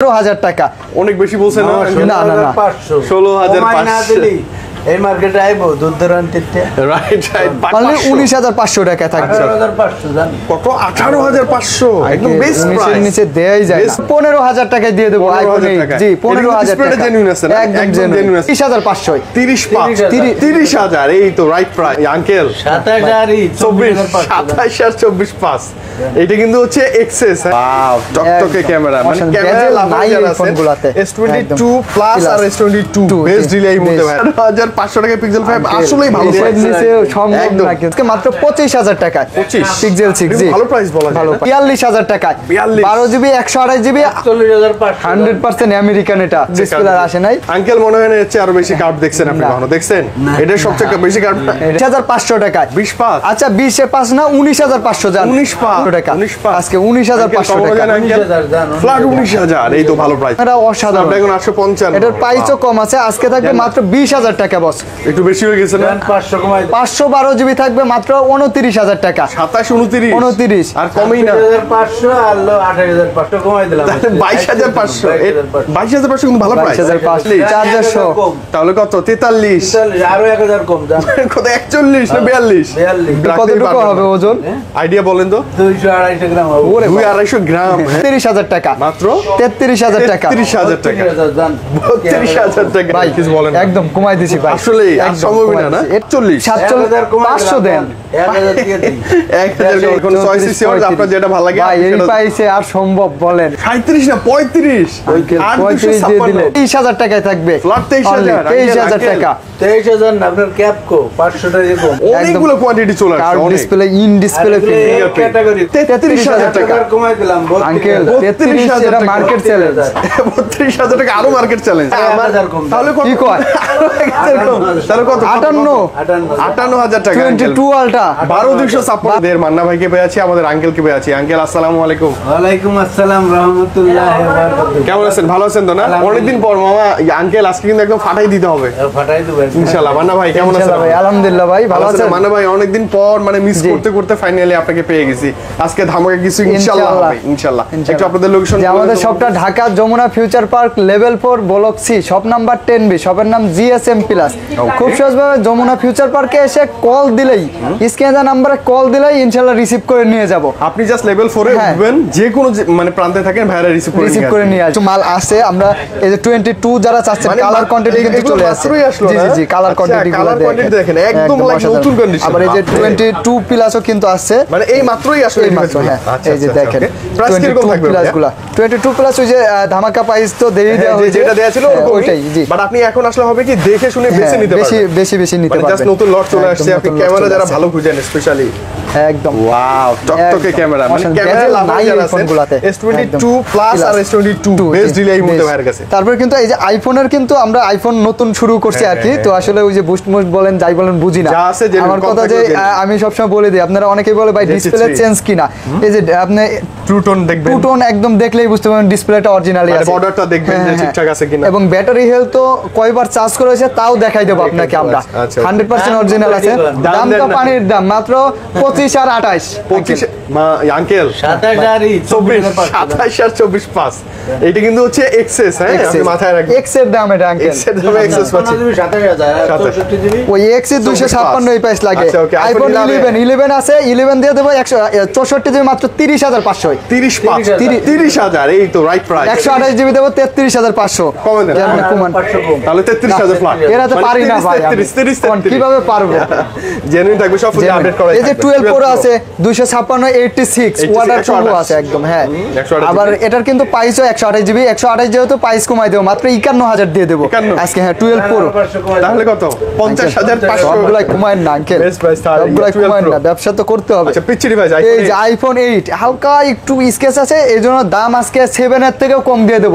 15,000 টাকা অনেক বেশি বলছেন না? না না না 16,500 এই মার্কেটে আইবো দূরদূরান্তিতে রাইট রাইট তাহলে 19,500 টাকা থাকবে। 18,500 জান কত 18,500 একদম বেস্ট প্রাইস নিচে দেয়াই যায় না। 15,000 টাকায় দিয়ে দেব আইফোন 8 জি 15,000 টাকা জেনুইন আছে না একদম জেনুইন 30,500 30,000 এই তো রাইট প্রাইস আঙ্কেল 27 আর 24 পাস এটা কিন্তু হচ্ছে এক্সেস ওয়াও টকটকে ক্যামেরা মানে ক্যামেরা লাভার যারা আছে S22 প্লাস আর S22 বেস্ট ডিলে এই মধ্যে ভাই 1500 টাকা পিক্সেল 5 আসলেই ভালো প্রাইস নিচে সম্ভব না কিন্তু মাত্র 25,000 টাকা 25 পিক্সেল 6 জি ভালো প্রাইস বলা যায় 42,000 টাকা 12 জিবি 128 জিবি 100% আমেরিকান এটা ডিসপ্লে আসে নাই আঙ্কেল মনে হয় না এর চেয়ে আরো বেশি কার্ড দেখছেন আপনি কখনো দেখছেন এটা সবচেয়ে বেশি কার্ড 2500 টাকা 20 পাস আচ্ছা 20 এ 5 না 19,500 জান 19 পাস টাকা 19 পাস আজকে 19,500 টাকা ফ্ল্যাট 19,000 এই তো ভালো প্রাইস এটা অসাধারণ এখন 855 এটার প্রাইসও কম আছে আজকে থাকবে মাত্র 20,000 টাকা বস একটু বেশি হয়ে গেছে না 500 কমাই 512 জিবি থাকবে মাত্র 29,000 টাকা 27 29 আর কমই না 500 আর 28,500 কমাই দিলাম 22,500 22,500 কিন্তু ভালো প্রাইস 22,500 চার্জার সহ তাহলে কত 43 আরো 1000 কম জান কত 41 না 42 কতটুকু হবে ওজন আইডিয়া বলেন তো 200 250 গ্রাম হবে 200-250 গ্রাম 33,000 টাকা মাত্র 33,000 টাকা 33,000 টাকা 30,000 জান 32,000 টাকা ভাই কিছু বলেন না। একদম কমাই দিছি ভাই আসলে সম্ভব না 40 500 দেন 1000 দিয়ে দিই 1000 কোন চয়েস সিওর আপনার যেটা ভালো লাগে ভাই এই প্রাইসে আর সম্ভব বলেন 37 না 35 35 দিয়ে দিলে 30,000 টাকায় থাকবে ফ্ল্যাট 23,000 23,000 টাকা 23,000 না আপনার ক্যাপকো 500 টাকা কম অনেকগুলো কোয়ান্টিটি চলে আসছে কার্ড অনেক ডিসপ্লে ইন ডিসপ্লে ক্যাটাগরি 33,000 টাকা কমাই দিলাম আঙ্কেল 33 এটা মার্কেট চ্যালেঞ্জ 32,000 টাকা আরো মার্কেট চ্যালেঞ্জ তাহলে কত কি কয় তাহলে কত 58 58,000 টাকা 22 আলটা 12,256 দের মান্না ভাইকে পেয়ে আছি আমাদের আঙ্কেলকে পেয়ে আছি আঙ্কেল আসসালামু আলাইকুম ওয়ালাইকুম আসসালাম রাহমাতুল্লাহি ওয়া বারাকাতুহু কেমন আছেন ভালো আছেন তো না অনেকদিন পর মামা আঙ্কেল আজকে কিন্তু একদম ফাটাই দিতে হবে ফাটাই দেব ইনশাআল্লাহ মান্না ভাই কেমন আছেন ভাই আলহামদুলিল্লাহ ভাই ভালো আছেন মান্না ভাই অনেকদিন পর মানে মিস করতে করতে ফাইনালি আপনাকে পেয়ে গেছি আজকে ধামাকা কিছু ইনশাআল্লাহ হবে ইনশাআল্লাহ একটু আপনাদের লোকেশন আমাদের শপটা Dhaka Jamuna Future Park level 4 block C shop number 10B শপের নাম জিএসএম প্লাস খুব সহজভাবে যমুনা ফিউচার পার্কে এসে কল দিলেই স্ক্রিনে দেওয়া নম্বরে কল দিলেই ইনশাআল্লাহ রিসিভ করে নিয়ে যাব আপনি জাস্ট লেভেল 4 এ উঠবেন যে কোনো মানে প্রান্তে থাকেন ভাইরা রিসিভ করে নিয়ে আসবে মাল আছে আমরা এই যে 22 যারা চাচ্ছেন কালার কোয়ান্টিটি কিন্তু চলে আসছে জি জি জি কালার কোয়ান্টিটি গুলো দেখেন একদম লাইক নতুন কন্ডিশন আবার এই যে 22 প্লাসও কিন্তু আছে মানে এই মাত্রই আসলে এই যে দেখেন প্রাইস কিরকম থাকবে 22 প্লাস ওই যে ধামাকা প্রাইস তো দেই দেওয়া হয়েছে যেটা দেয়া ছিল ওইটাই জি বাট আপনি এখন আসলে হবে কি দেখে শুনে বেশি নিতে পারবেন বেশি নিতে পারবেন জাস্ট নতুন লট চলে আসছে আপনি ক্যামেরা যারা ভালো খুঁজেন স্পেশালি একদম ওয়াও টকটকে ক্যামেরা মানে ক্যামেরা লাভার যারা আছে S22 প্লাস আর S22 বেস্ট ডিলে এই মধ্যে ভাইয়ের কাছে তারপর কিন্তু এই যে আইফোনের কিন্তু আমরা আইফোন নতুন শুরু করছি আর কি তো আসলে ওই যে বুস্ট মুস্ট বলেন যাই বলেন বুঝি না আমার কথা যে আমি সবসময় বলে দিই আপনারা অনেকেই বলে ভাই ডিসপ্লে চেঞ্জ কিনা এই যে আপনি ট্রুটোন দেখবেন ট্রুটোন একদম দেখলেই বুঝতে পারবেন ডিসপ্লেটা অরিজিনালি আছে বর্ডারটা দেখবেন যে ঠিকঠাক আছে কিনা এবং ব্যাটারি হেলথ তো কয়বার চার্জ করেছে তাও দেখাই দেব আপনাকে আমরা 100% অরিজিনাল আছে দামটা পানির দাম মাত্র 25 আর 28 মা আঙ্কেল 27 আর 24 পাস এটা কিন্তু হচ্ছে এক্সেস হ্যাঁ আপনি মাথায় রাখবেন এক্সের দাম এটা আঙ্কেল এক্সের দামে এক্সেস পাচ্ছেন 27000 জিবি ওই এক্স 256 এই প্রাইস লাগে আইফোন 11 আছে 11 দিয়ে দেব 164 জিবি মাত্র 30,500 30,000 এই তো রাইট প্রাইস 128 জিবি দেব 33,500 কমে দেন আপনি কমান তাহলে 33,000 ফ্ল্যাট এরা তো পারি না ভাই 33 কিভাবে পারবো জেনুইন থাকবে সব ফুল আপডেট করা এই যে 12 প্রো আছে 256 86 ওয়াটার প্রুফ আছে একদম হ্যাঁ আবার এটার কিন্তু প্রাইসও 128 জিবি 128 যেহেতু প্রাইস কমাই দেব মাত্র 51000 দিয়ে দেব আজকে হ্যাঁ 12 প্রো তাহলে কত 50,500 সবগুলাই কমায় না আঙ্কেল সবগুলাই কমায় না ব্যবসা তো করতে হবে আচ্ছা পিচ্চি ডিভাইস এই যে আইফোন 8 হালকা একটু স্কেচ আছে এইজন্য দাম আজকে 7 এর থেকেও কম দিয়ে দেব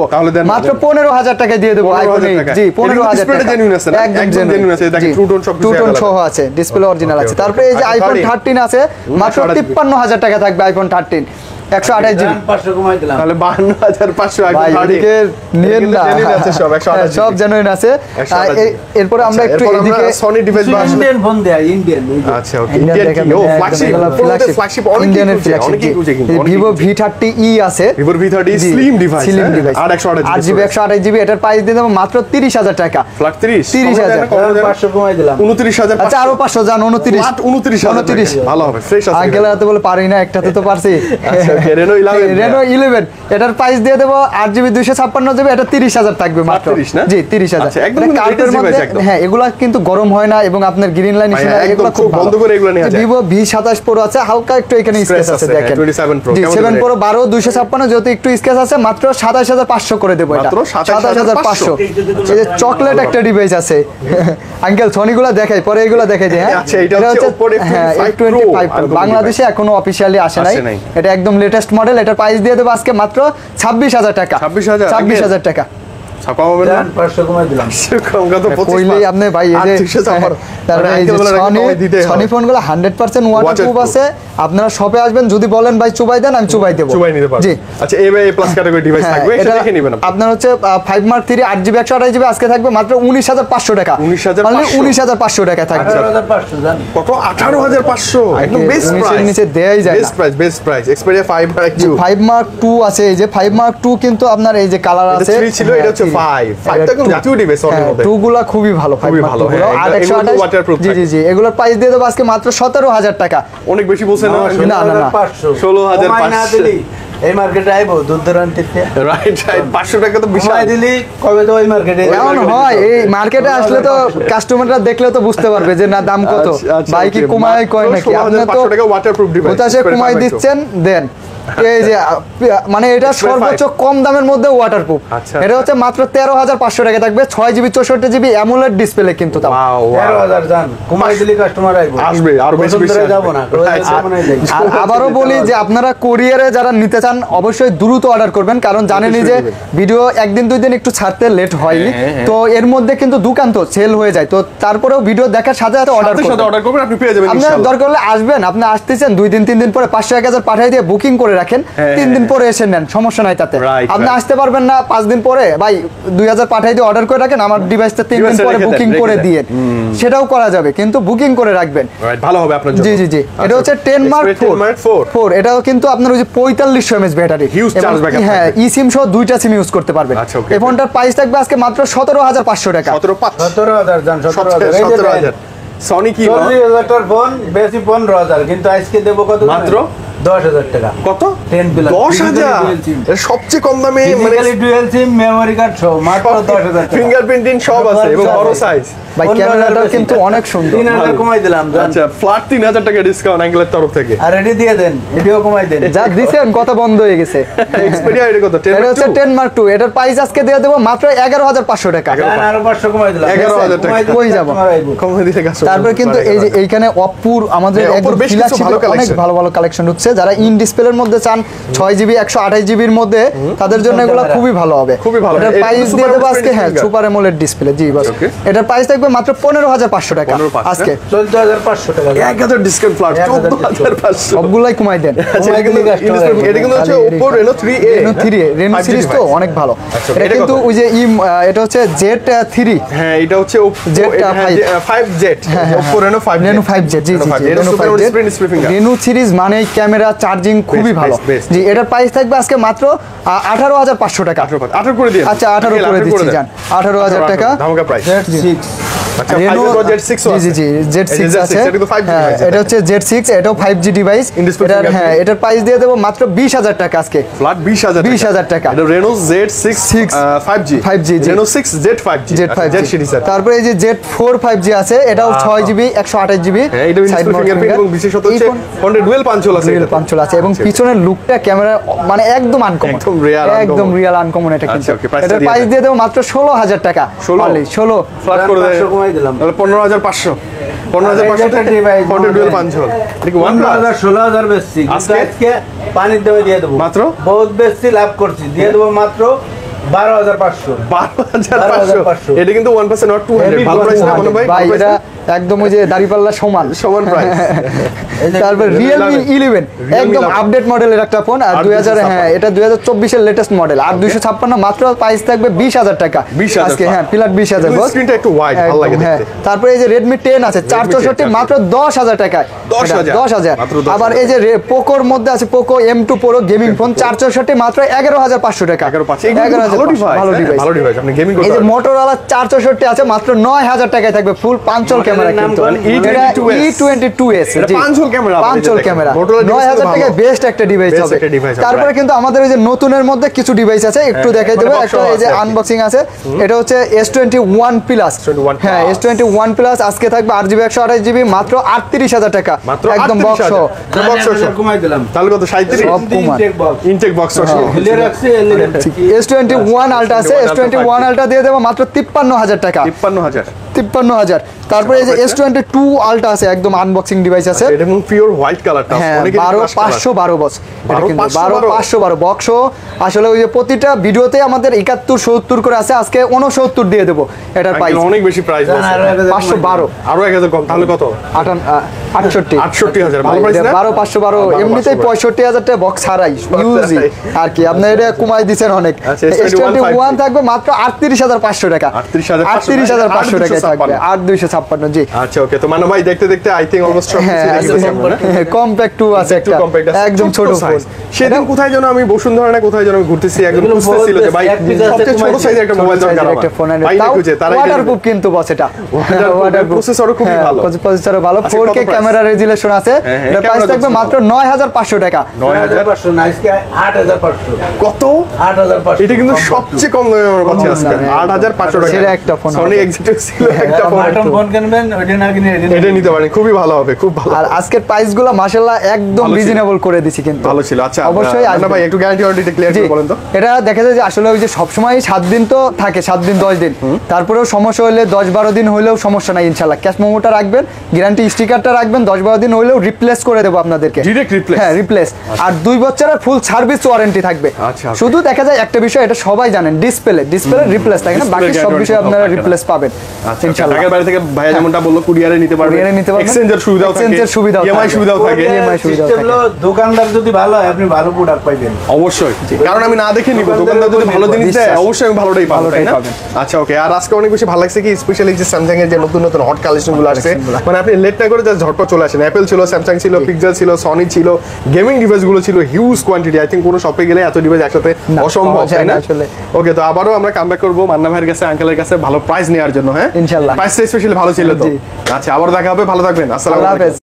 মাত্র 15,000 টাকা দিয়ে দেব আইফোন 8 জি 15,000 টাকা জেনুইন আছে একদম জেনুইন আছে দেখেন ট্রুটোন সব কিছু ট্রুটোন সহ আছে ডিসপ্লে অরিজিনাল আছে তারপরে এই যে আইফোন 13 আছে মাত্র 53,000 টাকা থাকবে আইফোন 13 128 জিবি। 500 কমাই দিলাম। তাহলে 52,500 ভাই এদিকে নিয়েন না, আছে সব 128 সব জেনুইন আছে। এরপরে আমরা একটু এদিকে সনি ডিভাইস বা ইন্ডিয়ান ফোন দেয়া, ইন্ডিয়ান। আচ্ছা ওকে, ইন্ডিয়ান কি ও ফ্ল্যাগশিপ, ফ্ল্যাগশিপ অনেক খুঁজে কিন্তু Vivo V30e আছে, Vivo V30 slim device, slim device, আর 128 8GB 128 জিবি। এটার প্রাইস দিয়ে দেবো মাত্র 30,000 টাকা। ফ্ল্যাট 30 30,000 500 কমাই দিলাম। 29,000। আচ্ছা আরো 500 যান, 29 29,000 ভালো হবে, ফ্রেশ আছে। আঙ্কেল হাতে বলে পারি না, একটাতে তো পারছি। আচ্ছা ওকে, Reno 11 Reno 11 এটার প্রাইস দিয়ে দেবো 8GB 256GB, এটা 30,000 থাকবে মাত্র। 30 না? জি 30,000। আচ্ছা, একদম এটা কিন্তু কার্টের latest মধ্যে, device একদম। হ্যাঁ এগুলা কিন্তু গরম হয় না এবং আপনার গ্রিন লাইন ইস্যু না, একদম এগুলো খুব চোখ বন্ধ করে এগুলো নেওয়া যায়। Vivo V27 Pro আছে, হালকা একটু এখানে স্কেচ আছে আছে, দেখেন। 27 Pro, জি কেমন 7 দেবেন? Pro 12 256, যেহেতু একটু স্কেচ আছে, মাত্র 27,500 করে দেবো এটা। মাত্র 27,500 এই যে চকলেট একটা ডিভাইস আছে আঙ্কেল, সনিগুলো দেখাই, পরে এগুলো দেখাই দিই। হ্যাঁ আচ্ছা, এটা হচ্ছে Oppo হ্যাঁ F25 F25 Pro, বাংলাদেশে এখনো অফিশিয়ালি আসে নাই, নাই। এটা একদম লেটেস্ট মডেল। এটার প্রাইস দিয়ে দেবো আজকে মাত্র 26,000 টাকা। 26,000 টাকা। ছাপা হবে না, 500 কমাই দিলাম। কম কত 25 কইলেই আপনি ভাই এই যে তারপরে এই যে সনি ফোনগুলো 100% ওয়াটারপ্রুফ আছে। আপনারা শপে আসবেন, যদি বলেন ভাই চুবাই দেন, আমি চুবাই দেব, চুবাই নিতে পারবেন। জি। আচ্ছা এ প্লাস ক্যাটাগরি ডিভাইস হ্যাঁ, থাকবে, এটা এটা দেখে নেবেন আপনার হচ্ছে 5 Mark 3 8GB 128GB আজকে থাকবে মাত্র 19,500 টাকা। 19,500 19,500 টাকা থাকবে। 18,500 জান। কত 18,500 একদম বেস্ট নিচে প্রাইস, নিচে দেয়াই যায় না। বেস্ট প্রাইস Xperia 5 আর Q 5 Mark 2 আছে, এই যে 5 Mark 2 কিন্তু আপনার এই যে কালার এটা আছে, 3 ছিল, এটা হচ্ছে 5 তো একদম জাতীয় ডিভাইস ওর মধ্যে। 2 গুলা খুবই ভালো, খুবই 5 Mark ভালো, 2 গুলো। হ্যাঁ, আর এগুলো 128 waterproof জি জি জি, এগুলোর প্রাইস দিয়ে দেবো আজকে মাত্র 17,000 টাকা। অনেক বেশি বলছেন না? না, না, না। 16,500 কমাই না দিলি এই মার্কেটে আইবো দূর দূরান্তিতে। রাইট 500 টাকা তো বিশাল। কমাই দিলি কবে তো ওই মার্কেটে এমন হয়, এই মার্কেটে আসলে তো কাস্টমাররা দেখলে তো বুঝতে পারবে যে না দাম কত, ভাই কি কমায় কয় নাকি। আপনি তো 16,500 টাকা ওয়াটারপ্রুফ ডিভাইস কোথায় কমাই দিচ্ছেন দেন। এই যে মানে এটা সর্বোচ্চ কম দামের মধ্যে ওয়াটারপ্রুফ। আচ্ছা, এটা হচ্ছে মাত্র 13,500 টাকা থাকবে, 6GB 64GB অ্যামোলেড ডিসপ্লে কিন্তু তাও। ওয়াও 13,000 জান। কমাই দিলি কাস্টমার আইবো, আসবে, আরো বেশি বেশি বসুন্ধরা যাবো না। আর আবারও বলি যে আপনারা কোরিয়ারে যারা নিতে চান অবশ্যই দ্রুত অর্ডার করবেন, কারণ জানেনই যে ভিডিও একদিন দুই দিন একটু ছাড়তে লেট হয়, তো এর মধ্যে কিন্তু দোকান তো সেল হয়ে যায়, তো তারপরেও ভিডিও দেখার সাথে সাথে অর্ডার করবেন। অর্ডার করবেন, আপনি পেয়ে যাবেন আপনার ইনশাআল্লাহ। দরকার হলে আসবেন, আপনি আসতেছেন 2 দিন 3 দিন পরে 500-1000 পাঠিয়ে দিয়ে বুকিং করে রাখেন, 3 দিন পরে এসে নেন, সমস্যা নাই তাতে। Right, আপনি right. আসতে পারবেন না 5 দিন পরে, ভাই 2000 পাঠিয়ে দিয়ে অর্ডার করে রাখেন, আমার ডিভাইসটা 3 দিন ডিভাইসে পরে রেখে দেন, বুকিং রেখে করে দেন। দিয়ে, সেটাও করা যাবে, কিন্তু বুকিং করে রাখবেন। রাইট, ভালো হবে আপনার জন্য। জি জি জি, এটা হচ্ছে 10 Mark 4, এটাও কিন্তু আপনার ওই যে 4500 mAh battery, Huge charge backup হ্যাঁ থাকবে। ই সিম সহ দুইটা সিম ইউজ করতে পারবেন। আচ্ছা, okay. এই ফোনটার প্রাইস থাকবে আজকে মাত্র 17,500 টাকা। 17,000 জান। 17,000 সনি কি 40,000 টাকার ফোন, বেশি 15,000, কিন্তু আজকে দেবো কত জানেন? মাত্র 10,000 টাকা। কত 10 প্লাস 10,000 এটা সবচেয়ে কম দামে, মানে physically dual SIM, memory card সহ মাত্র 10,000 টাকা। ফিঙ্গারপ্রিন্টিং সব আছে এবং বড় সাইজ। ভাই ক্যামেরাটা কিন্তু অনেক সুন্দর। 3,000 কমাই দিলাম জান। আচ্ছা ফ্ল্যাট 3,000 টাকা ডিসকাউন্ট অ্যাঙ্গেলের তরফ থেকে। আর এটি দিয়ে দেন, এটিও কমাই দেন। যা দিছেন কথা বন্ধ হয়ে গেছে। এক্সপেরিয়া এটা কত? এটা হচ্ছে 10 Mark 2, এটার প্রাইস আজকে দিয়ে দেবো মাত্র 11,500 টাকা। জান, আরো 500 কমাই দিলাম। 11,000 টাকা। কমাই দিলে কই যাবো? customer আইবো। কমে দিতে কাজ। তারপরে কিন্তু এই যে এইখানে অপুর আমাদের হ্যাঁ, একদম Oppoর বেশ কিছু flagship ভালো অনেক collection। ভালো ভালো কালেকশন ঢুকছে, যারা ইন ডিসপ্লের মধ্যে চান 6GB 128GB এর মধ্যে, তাদের জন্য এগুলো খুবই ভালো হবে। খুবই ভালো। এটার এটা প্রাইস Super দিয়ে দেবো AMOLED আজকে, হ্যাঁ display। সুপার অ্যামোলেড ডিসপ্লে, জি বাস। Okay. এটার প্রাইস থাকবে মাত্র 15,500 টাকা 15,500 আজকে। 14,500 টাকা জান। 1000 ডিসকাউন্ট ফ্ল্যাট 14,500। সবগুলাই কমাই দেন। আচ্ছা এটা কিন্তু এটা কিন্তু হচ্ছে Oppo Reno 3A। Reno 3A, Reno 5G series তো device। অনেক ভালো। আচ্ছা, এটা এটা কিন্তু কত? ওই যে এটা হচ্ছে Z3, হ্যাঁ এটা হচ্ছে Z 5Z Oppo Reno 5Z Reno 5Z, জি জি জি, Reno 5Z। Reno সিরিজ মানে ক্যামেরা চার্জিং খুবই Best, ভালো। best, best। জি এটার প্রাইস থাকবে আজকে মাত্র 18,500 টাকা। 18 করে দিন। আচ্ছা 18 করে দিচ্ছি জান, 18,000 টাকা। ধামাকা প্রাইস। Z6 আচ্ছা Reno 5 Z6 জি জি জি, Z6 আছে। এটা কিন্তু 5G হ্যাঁ, device। এটা হচ্ছে Z6, এটাও 5G ডিভাইস। In-display এটার fingerprint। হ্যাঁ এটার প্রাইস দিয়ে দেবো মাত্র 20,000 টাকা আজকে। ফ্ল্যাট 20,000 20,000 টাকা। এটা Reno Z6 5G 5G, জি। Reno 6 Z5G Z5G। Z series আছে। তারপরে এই যে Z4 5G আছে, এটাও 6GB 128GB। হ্যাঁ এটা Side mount ফিঙ্গারপ্রিন্ট এবং finger। বিশেষত এই হচ্ছে ফোন- ফ্রন্টে ডুয়াল পাঞ্চল আছে। রিয়েল পাঞ্চল আছে এবং পিছনের লুকটা ক্যামেরা মানে একদম আনকমন, একদম real uncommon। একদম রিয়েল আনকমন এটা কিন্তু। আচ্ছা, okay, price টা এটার দিয়ে প্রাইস দেন। দিয়ে দেবো মাত্র 16,000 টাকা। 16? Only 16। ফ্ল্যাট করে দেয় 500 কমাই দিলাম। তাহলে 15,500 15,500 এটা device ফ্রন্টে ডুয়াল model। পাঞ্চল। এটা কি OnePlus? 15,000 16,000 বেশি, কিন্তু আজকে? আজকে পানির দামে দিয়ে দেবো। মাত্র? বহুত বেশি লাভ করছি, দিয়ে দেবো মাত্র 12,500 12,500 এটা কিন্তু 1% নট 200 ভালো প্রাইস না মনে ভাই ভাই এটা একদম ওই যে দাড়িপাল্লা সমান সমান প্রাইস তারপর Realme 11 একদম আপডেট মডেলের একটা ফোন আর 2000 হ্যাঁ এটা 2024 এর লেটেস্ট মডেল আর 256 মাত্র প্রাইস থাকবে 20,000 টাকা 20,000 আজকে হ্যাঁ পিলার 20,000 বস স্ক্রিনটা একটু ওয়াইড ভালো লাগে হ্যাঁ দেখতে তারপরে এই যে Redmi 10 আছে 464 মাত্র 10,000 টাকায় 10,000 মাত্র 10,000 আবার এই যে পোকোর মধ্যে আছে Poco M2 Pro gaming phone 464 মাত্র 11,500 টাকা 11,500 ভালো ডিভাইস ভালো ডিভাইস আপনি গেমিং করতে এই যে Motorola 464 আছে মাত্র 9,000 টাকায় থাকবে ফুল পাঁচল ক্যামেরা কিন্তু E22s এটা পাঁচল ক্যামেরা পাঁচল ক্যামেরা 9,000 টাকায় বেস্ট একটা ডিভাইস হবে তারপরে কিন্তু আমাদের ওই যে নতুনের মধ্যে কিছু ডিভাইস আছে একটু দেখাই দেব একটা এই যে আনবক্সিং আছে এটা হচ্ছে S21 প্লাস হ্যাঁ S21 প্লাস আজকে থাকবে 8GB 128GB মাত্র 38,000 টাকা একদম বক্স কমাই দিলাম তাহলে কত 37 ইনটেক বক্স S21 আলট্রা আছে S21 আলট্রা দিয়ে দেব মাত্র 53,000 টাকা 53,000 তারপরে এই যে S22 আলট্রা আছে একদম আনবক্সিং ডিভাইস আছে এটা কিন্তু পিওর হোয়াইট কালারটা হ্যাঁ 12,512 বক্স এটা কিন্তু 12,512 বক্স আসলে ওই যে প্রতিটা ভিডিওতে আমাদের 71 70 করে আছে আজকে 69 দিয়ে দেব এটার প্রাইস অনেক বেশি প্রাইস 512 আরো 1000 কম তাহলে কত 68,000 ভালো প্রাইস না 12,512 এমনিতেই 65,000 টাকা বক্স ছাড়াই ইউজি আর কি আপনি এটা কমাই দিবেন অনেক S21 থাকবে মাত্র 38,500 টাকা 38,500 টাকা থাকবে 8256 জি আচ্ছা ওকে তো মানো ভাই দেখতে দেখতে আই থিং অলমোস্ট সব কম্প্যাক্ট 2 আছে একটা একদম ছোট ফোন সেদিন কোথায় যেন আমি বসুন্ধরা না কোথায় যেন আমি ঘুরতেছি একদম খুঁজতেছিল যে ভাই সবচেয়ে ছোট সাইজের একটা মোবাইল দরকার আমার একটা ফোন ভাই না খুঁজে তারা ওয়াটারপ্রুফ কিন্তু বস এটা ওয়াটারপ্রুফ প্রসেসরও খুবই ভালো প্রসেসরও ভালো 4K ক্যামেরা রেজুলেশন আছে এটা প্রাইস থাকবে মাত্র 9,500 টাকা 9,500 না আজকে 8,500 কত 8,500 এটা কিন্তু সবচেয়ে কম দামে আমার কাছে আজকে 8,500 টাকা সেরা একটা ফোন সনি এক্সিকিউটিভ ছিল একটা ফোন বাটন ফোন কিনবেন ওইটা না কিনে এটা নিতে পারেন খুবই ভালো হবে খুব ভালো আর আজকের প্রাইসগুলো মাশাআল্লাহ একদম ভালো ছিল। রিজনেবল করে দিছি কিন্তু ভালো ছিল আচ্ছা অবশ্যই না ভাই একটু গ্যারান্টি ওয়ারেন্টি ক্লিয়ার করে বলেন তো এটা দেখা যায় যে আসলে ওই যে সবসময় 7 দিন তো থাকে 7 দিন 10 দিন তারপরেও সমস্যা হলে 10-12 দিন হলেও সমস্যা নাই ইনশাআল্লাহ ক্যাশ মেমোটা রাখবেন গ্যারান্টি স্টিকারটা রাখবেন 10-12 দিন হলেও রিপ্লেস করে দেব আপনাদেরকে ডাইরেক্ট রিপ্লেস হ্যাঁ রিপ্লেস আর 2 বছরের ফুল সার্ভিস ওয়ারেন্টি থাকবে আচ্ছা, okay. শুধু দেখা যায় একটা বিষয় এটা সবাই জানেন ডিসপ্লে রিপ্লেস থাকে না বাকি সব বিষয় আপনারা রিপ্লেস পাবেন আচ্ছা ইনশাআল্লাহ ঢাকার বাইরে থেকে ভাইয়া যেমনটা বললো কুরিয়ারে নিতে পারবেন কুরিয়ারে নিতে পারবেন। এক্সচেঞ্জের সুবিধাও থাকে এক্সচেঞ্জের সুবিধাও ইএমআই থাকে। সুবিধাও থাকে EMI সুবিধাও সিস্টেম হলো দোকানদার যদি ভালো হয় আপনি ভালো প্রোডাক্ট পাইবেন অবশ্যই কারণ আমি না দেখে নিব দোকানদার যদি ভালো জিনিস দেয় বিশ্বাস। অবশ্যই আমি ভালোটাই পাবো তাই না পাবেন। আচ্ছা ওকে আর আজকে অনেক বেশি ভালো লাগছে কি স্পেশালি যে স্যামসাং এর যে নতুন নতুন হট কালেকশন গুলো আসছে মানে আপনি লেট না করে জাস্ট ঝটপট চলে আসেন অ্যাপল ছিল স্যামসাং ছিল পিক্সেল ছিল সনি ছিল গেমিং ডিভাইস গুলো ছিল হিউজ কোয়ান্টিটি আই থিংক কোনো শপে গেলে এত ডিভাইস একসাথে না, অসম্ভব পাওয়া যায় তাই না না আসলে। ওকে তো আবারও আমরা কামব্যাক করবো মান্না ভাইয়ের কাছে আঙ্কেলের কাছে ভালো প্রাইস নেওয়ার জন্য হ্যাঁ ইনশাআল্লাহ। প্রাইসটা স্পেশালি ভালো ছিল তো জি। আচ্ছা আবার দেখা হবে ভালো থাকবেন আসসালামু আল্লাহ আলাইকুম হাফেজ